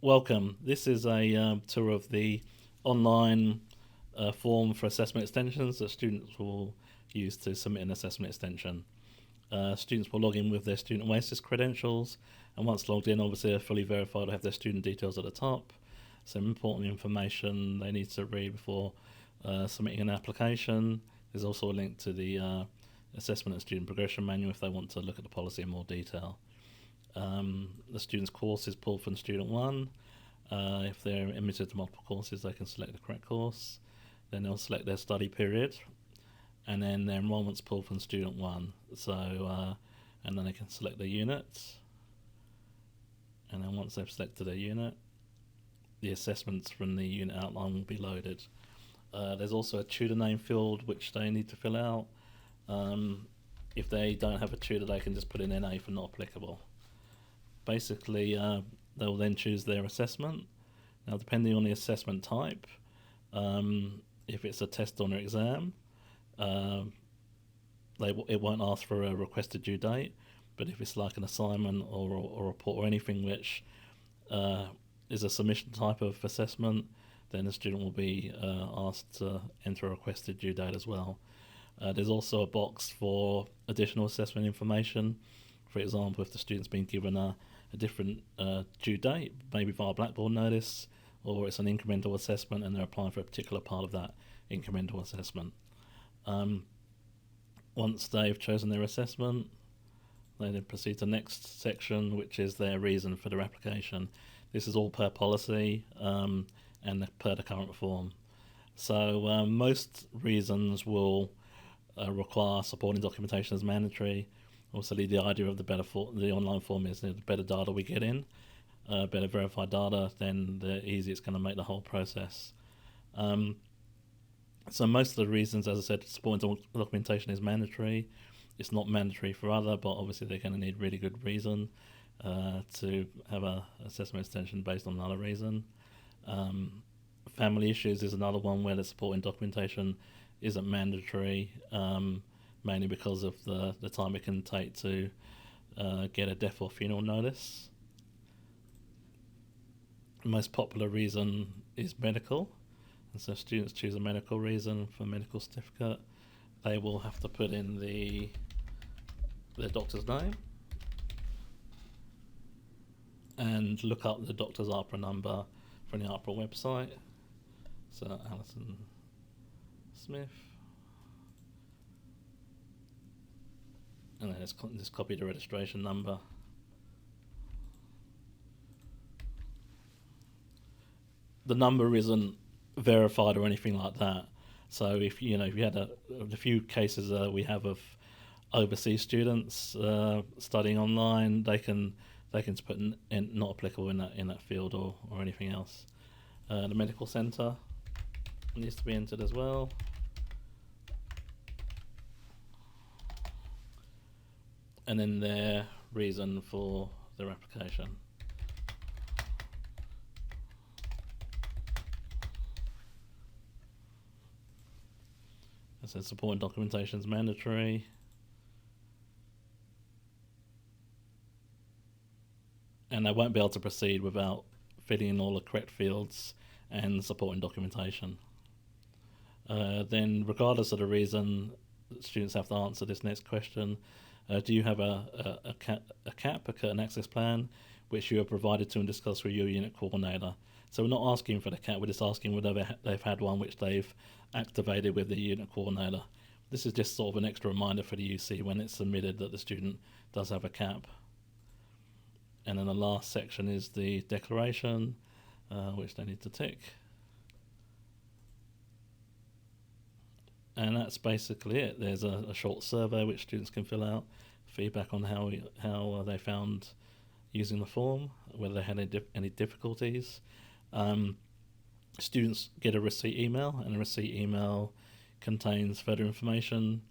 Welcome. This is a tour of the online form for assessment extensions that students will use to submit an assessment extension. Students will log in with their Student Oasis credentials, and once logged in, obviously they're fully verified, have their student details at the top. Some important information they need to read before submitting an application. There's also a link to the assessment and student progression manual if they want to look at the policy in more detail. The student's course is pulled from Student 1. If they're admitted to multiple courses, they can select the correct course. Then they'll select their study period, and then their enrolment's pulled from Student 1. And then they can select their unit. And then once they've selected their unit, the assessments from the unit outline will be loaded. There's also a tutor name field which they need to fill out. If they don't have a tutor, they can just put in NA for not applicable. Basically, they'll then choose their assessment. Now, depending on the assessment type, if it's a test or an exam, it won't ask for a requested due date. But if it's like an assignment or a report or anything which is a submission type of assessment, then the student will be asked to enter a requested due date as well. There's also a box for additional assessment information. For example, if the student's been given a different due date, maybe via Blackboard notice, or it's an incremental assessment and they're applying for a particular part of that incremental assessment. Once they've chosen their assessment, they then proceed to the next section, which is their reason for their application. This is all per policy and per the current form. So most reasons will require supporting documentation as mandatory. Also, the idea of the online form is the better data we get in, better verified data, then the easier it's going to make the whole process. So most of the reasons, as I said, supporting documentation is mandatory. It's not mandatory for other, but obviously they're going to need really good reason to have a assessment extension based on another reason. Family issues is another one where the supporting documentation isn't mandatory, mainly because of the time it can take to get a death or funeral notice. The most popular reason is medical, and so students choose a medical reason for a medical certificate. They will have to put in their doctor's name and look up the doctor's AHPRA number from the AHPRA website. So Alison Smith. And then just copy the registration number. The number isn't verified or anything like that. So if you had the few cases we have of overseas students studying online, they can just put not applicable in that field or anything else. The medical centre needs to be entered as well. And then their reason for their application. It says supporting documentation is mandatory. And they won't be able to proceed without filling in all the correct fields and supporting documentation. Then, regardless of the reason, students have to answer this next question. Do you have a CAP, a current access plan, which you are provided to and discussed with your unit coordinator? So we're not asking for the CAP, we're just asking whether they've had one which they've activated with the unit coordinator. This is just sort of an extra reminder for the UC when it's submitted that the student does have a CAP. And then the last section is the declaration, which they need to tick. And that's basically it. There's a short survey which students can fill out, feedback on how they found using the form, whether they had any difficulties. Students get a receipt email, and the receipt email contains further information,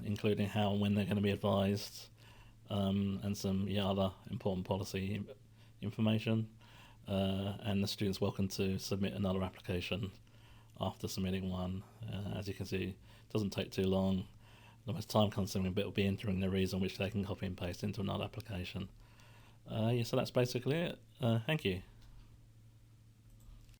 including how and when they're going to be advised, and some other important policy information. And the student's welcome to submit another application after submitting one. As you can see, it doesn't take too long. The most time consuming bit will be entering the reason which they can copy and paste into another application. So that's basically it. Thank you.